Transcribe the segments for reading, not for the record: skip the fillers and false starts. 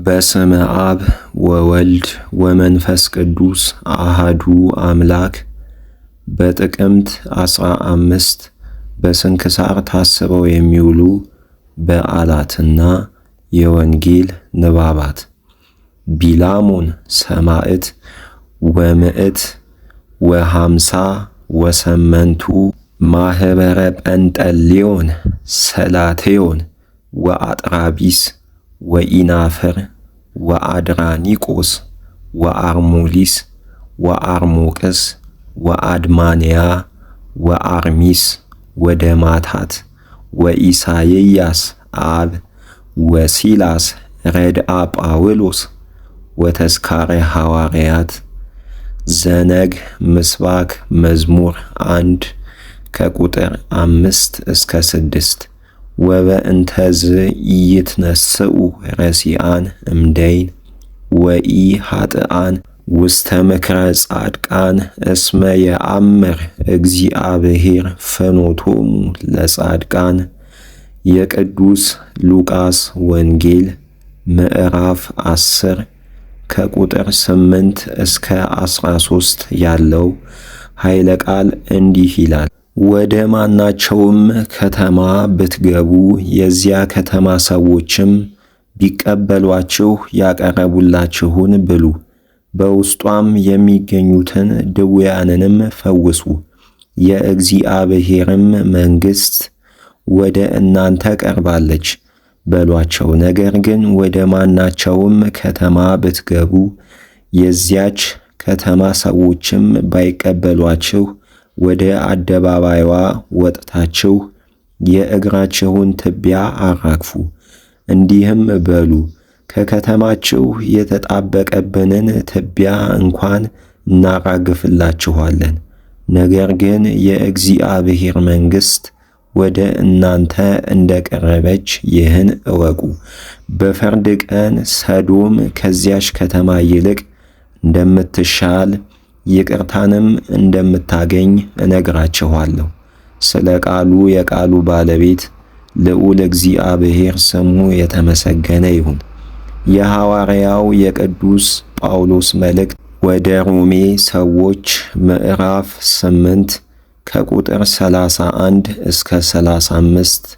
በስመ አብ ወወልድ ወመንፈስ ቅዱስ አሃዱ አምላክ። በጥቅምት 15 በስንክሳር ታስበው የሚውሉ በዓላትና የወንጌል ንባባት ቢላሞን ሰማዕት ወምዕት ወሃምሳ ወሰመንቱ ማኅበረ ጰንጠሌዎን ሰላቴዮን ወአጥራቢስ ወኢናፍር ወአድራኒቆስ ወአርሞሊስ ወአርሞቅስ ወአድማንያ ወአርሚስ ወደማታት ወኢሳይያስ አብ ወሲላስ ረድአ ጳውሎስ ወተስካረ ሐዋርያት። ዘነግ ምስባክ መዝሙር 1 ከቁጥር 5 እስከ 6 ወበእንተዝ ኢይትነስኡ ረሲአን እምደይን ወኢ ኃጥኣን ውስተ ምክረ ጻድቃን እስመ የአምር እግዚአብሔር ፍኖቶሙ ለጻድቃን። የቅዱስ ሉቃስ ወንጌል ምዕራፍ 10 ከቁጥር 8 እስከ 13 ያለው ኃይለ ቃል እንዲህ ይላል። ወደ ማናቸውም ከተማ ብትገቡ የዚያ ከተማ ሰዎችም ቢቀበሏችሁ ያቀረቡላችሁን ብሉ፣ በውስጧም የሚገኙትን ድውያንንም ፈውሱ፣ የእግዚአብሔርም መንግሥት ወደ እናንተ ቀርባለች በሏቸው። ነገር ግን ወደ ማናቸውም ከተማ ብትገቡ የዚያች ከተማ ሰዎችም ባይቀበሏችሁ ወደ አደባባይዋ ወጥታችሁ የእግራችሁን ትቢያ አራግፉ፣ እንዲህም በሉ፣ ከከተማችሁ የተጣበቀብንን ትቢያ እንኳን እናራግፍላችኋለን። ነገር ግን የእግዚአብሔር መንግሥት ወደ እናንተ እንደቀረበች ይህን እወቁ። በፍርድ ቀን ሰዶም ከዚያች ከተማ ይልቅ እንደምትሻል ይቅርታንም እንደምታገኝ እነግራችኋለሁ። ስለ ቃሉ የቃሉ ባለቤት ልዑል እግዚአብሔር ስሙ የተመሰገነ ይሁን። የሐዋርያው የቅዱስ ጳውሎስ መልእክት ወደ ሮሜ ሰዎች ምዕራፍ 8 ከቁጥር 31 እስከ 35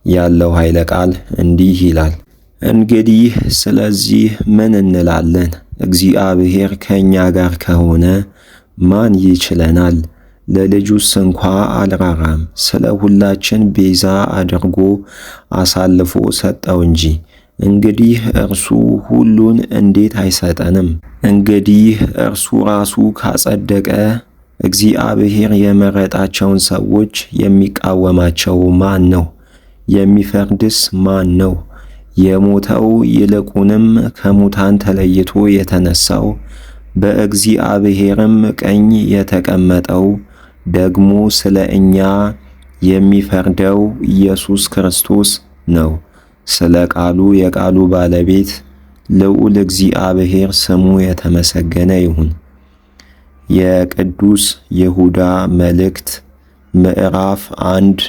ያለው ኃይለ ቃል እንዲህ ይላል። እንግዲህ ስለዚህ ምን እንላለን? እግዚአብሔር ከእኛ ጋር ከሆነ ማን ይችለናል? ለልጁስ እንኳ አልራራም፣ ስለ ሁላችን ቤዛ አድርጎ አሳልፎ ሰጠው እንጂ። እንግዲህ እርሱ ሁሉን እንዴት አይሰጠንም? እንግዲህ እርሱ ራሱ ካጸደቀ እግዚአብሔር የመረጣቸውን ሰዎች የሚቃወማቸው ማን ነው? የሚፈርድስ ማን ነው? የሞተው ይልቁንም ከሙታን ተለይቶ የተነሳው በእግዚአብሔርም ቀኝ የተቀመጠው ደግሞ ስለ እኛ የሚፈርደው ኢየሱስ ክርስቶስ ነው። ስለ ቃሉ የቃሉ ባለቤት ልዑል እግዚአብሔር ስሙ የተመሰገነ ይሁን። የቅዱስ ይሁዳ መልእክት ምዕራፍ 1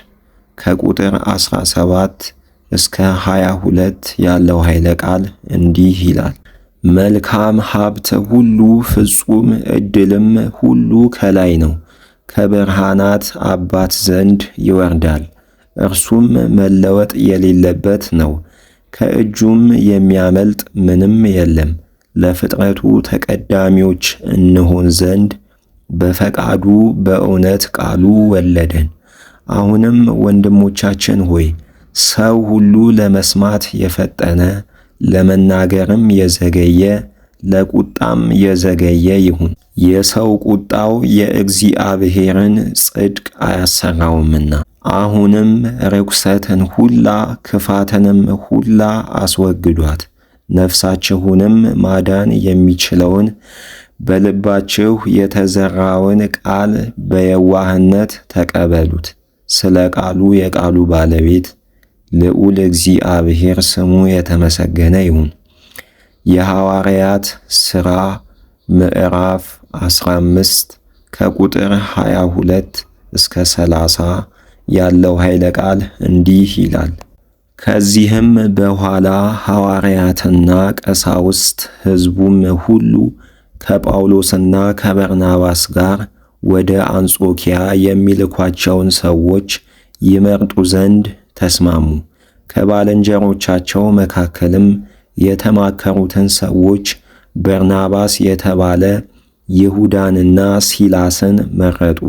ከቁጥር 17 እስከ 22 ያለው ኃይለ ቃል እንዲህ ይላል። መልካም ሀብት ሁሉ ፍጹም ዕድልም ሁሉ ከላይ ነው፣ ከብርሃናት አባት ዘንድ ይወርዳል። እርሱም መለወጥ የሌለበት ነው፣ ከእጁም የሚያመልጥ ምንም የለም። ለፍጥረቱ ተቀዳሚዎች እንሆን ዘንድ በፈቃዱ በእውነት ቃሉ ወለደን። አሁንም ወንድሞቻችን ሆይ ሰው ሁሉ ለመስማት የፈጠነ ለመናገርም የዘገየ ለቁጣም የዘገየ ይሁን። የሰው ቁጣው የእግዚአብሔርን ጽድቅ አያሰራውምና። አሁንም ርኩሰትን ሁላ ክፋትንም ሁላ አስወግዷት፣ ነፍሳችሁንም ማዳን የሚችለውን በልባችሁ የተዘራውን ቃል በየዋህነት ተቀበሉት። ስለ ቃሉ የቃሉ ባለቤት ልዑል እግዚአብሔር ስሙ የተመሰገነ ይሁን። የሐዋርያት ሥራ ምዕራፍ 15 ከቁጥር 22 እስከ 30 ያለው ኃይለ ቃል እንዲህ ይላል። ከዚህም በኋላ ሐዋርያትና ቀሳውስት ሕዝቡም ሁሉ ከጳውሎስና ከበርናባስ ጋር ወደ አንጾኪያ የሚልኳቸውን ሰዎች ይመርጡ ዘንድ ተስማሙ። ከባልንጀሮቻቸው መካከልም የተማከሩትን ሰዎች በርናባስ የተባለ ይሁዳንና ሲላስን መረጡ።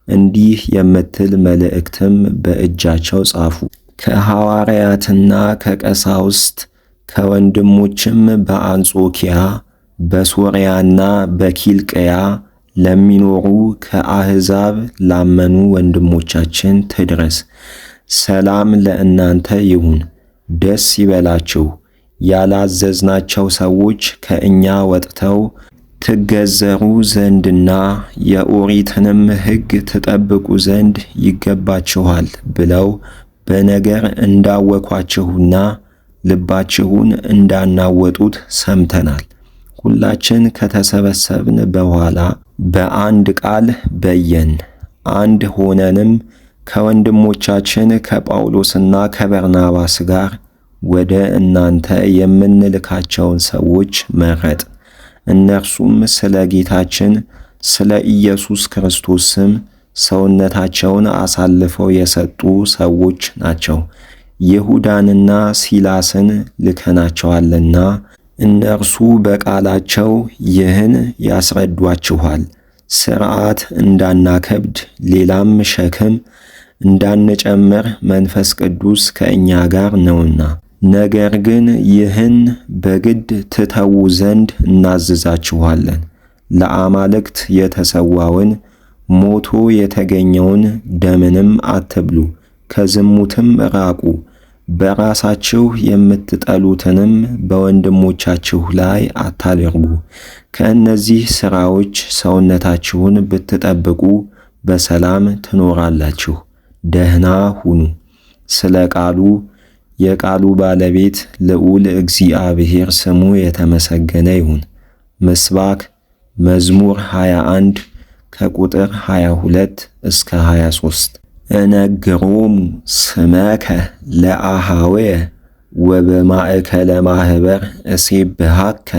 እንዲህ የምትል መልእክትም በእጃቸው ጻፉ። ከሐዋርያትና ከቀሳውስት ከወንድሞችም በአንጾኪያ በሶርያና በኪልቅያ ለሚኖሩ ከአሕዛብ ላመኑ ወንድሞቻችን ትድረስ። ሰላም ለእናንተ ይሁን፣ ደስ ይበላችሁ። ያላዘዝናቸው ሰዎች ከእኛ ወጥተው ትገዘሩ ዘንድና የኦሪትንም ሕግ ትጠብቁ ዘንድ ይገባችኋል ብለው በነገር እንዳወኳችሁና ልባችሁን እንዳናወጡት ሰምተናል። ሁላችን ከተሰበሰብን በኋላ በአንድ ቃል በየን። አንድ ሆነንም ከወንድሞቻችን ከጳውሎስና ከበርናባስ ጋር ወደ እናንተ የምንልካቸውን ሰዎች መረጥ። እነርሱም ስለ ጌታችን ስለ ኢየሱስ ክርስቶስ ስም ሰውነታቸውን አሳልፈው የሰጡ ሰዎች ናቸው። ይሁዳንና ሲላስን ልከናቸዋልና እነርሱ በቃላቸው ይህን ያስረዷችኋል። ሥርዓት እንዳናከብድ ሌላም ሸክም እንዳንጨምር መንፈስ ቅዱስ ከእኛ ጋር ነውና፣ ነገር ግን ይህን በግድ ትተዉ ዘንድ እናዝዛችኋለን። ለአማልክት የተሰዋውን ሞቶ የተገኘውን ደምንም አትብሉ፣ ከዝሙትም ራቁ። በራሳችሁ የምትጠሉትንም በወንድሞቻችሁ ላይ አታድርጉ። ከእነዚህ ሥራዎች ሰውነታችሁን ብትጠብቁ በሰላም ትኖራላችሁ። ደህና ሁኑ። ስለ ቃሉ የቃሉ ባለቤት ልዑል እግዚአብሔር ስሙ የተመሰገነ ይሁን። ምስባክ መዝሙር 21 ከቁጥር 22 እስከ 23 እነግሮሙ ስመከ ለአሃወየ ወበማእከለ ማኅበር እሴብሐከ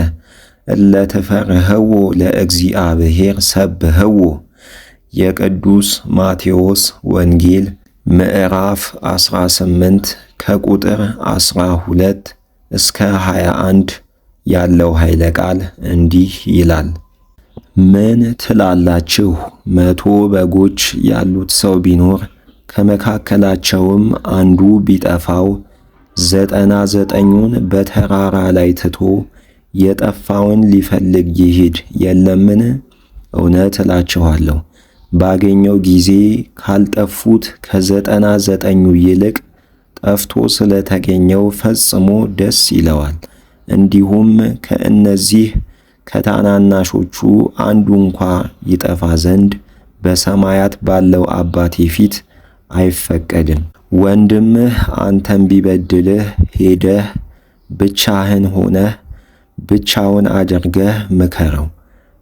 እለ ትፈርህዎ ለእግዚአብሔር ሰብህዎ። የቅዱስ ማቴዎስ ወንጌል ምዕራፍ 18 ከቁጥር 12 እስከ 21 ያለው ኃይለ ቃል እንዲህ ይላል። ምን ትላላችሁ? 100 በጎች ያሉት ሰው ቢኖር ከመካከላቸውም አንዱ ቢጠፋው 99ኙን በተራራ ላይ ትቶ የጠፋውን ሊፈልግ ይሂድ የለምን? እውነት እላችኋለሁ ባገኘው ጊዜ ካልጠፉት ከ99ኙ ይልቅ ጠፍቶ ስለተገኘው ፈጽሞ ደስ ይለዋል። እንዲሁም ከእነዚህ ከታናናሾቹ አንዱ እንኳ ይጠፋ ዘንድ በሰማያት ባለው አባቴ ፊት አይፈቀድም። ወንድምህ አንተን ቢበድልህ ሄደህ ብቻህን ሆነህ ብቻውን አድርገህ ምከረው።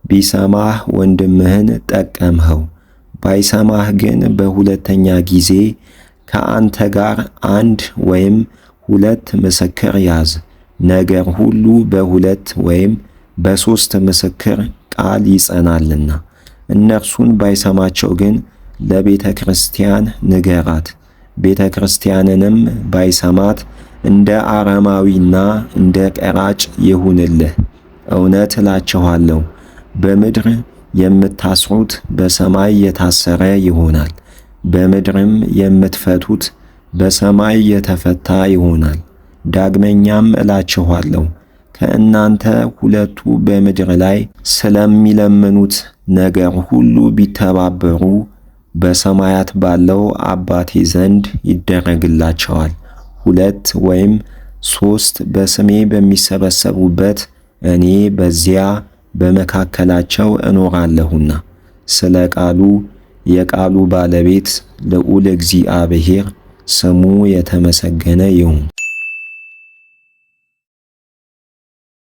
ቢሰማህ ወንድምህን ጠቀምኸው። ባይሰማህ ግን በሁለተኛ ጊዜ ከአንተ ጋር 1 ወይም 2 ምስክር ያዝ። ነገር ሁሉ በ2 ወይም በ3 ምስክር ቃል ይጸናልና። እነርሱን ባይሰማቸው ግን ለቤተ ክርስቲያን ንገራት። ቤተ ክርስቲያንንም ባይሰማት እንደ አረማዊና እንደ ቀራጭ ይሁንልህ። እውነት እላችኋለሁ በምድር የምታስሩት በሰማይ የታሰረ ይሆናል፣ በምድርም የምትፈቱት በሰማይ የተፈታ ይሆናል። ዳግመኛም እላችኋለሁ ከእናንተ 2ቱ በምድር ላይ ስለሚለምኑት ነገር ሁሉ ቢተባበሩ በሰማያት ባለው አባቴ ዘንድ ይደረግላቸዋል። 2 ወይም 3 በስሜ በሚሰበሰቡበት እኔ በዚያ በመካከላቸው እኖራለሁና። ስለ ቃሉ የቃሉ ባለቤት ልዑል እግዚአብሔር ስሙ የተመሰገነ ይሁን።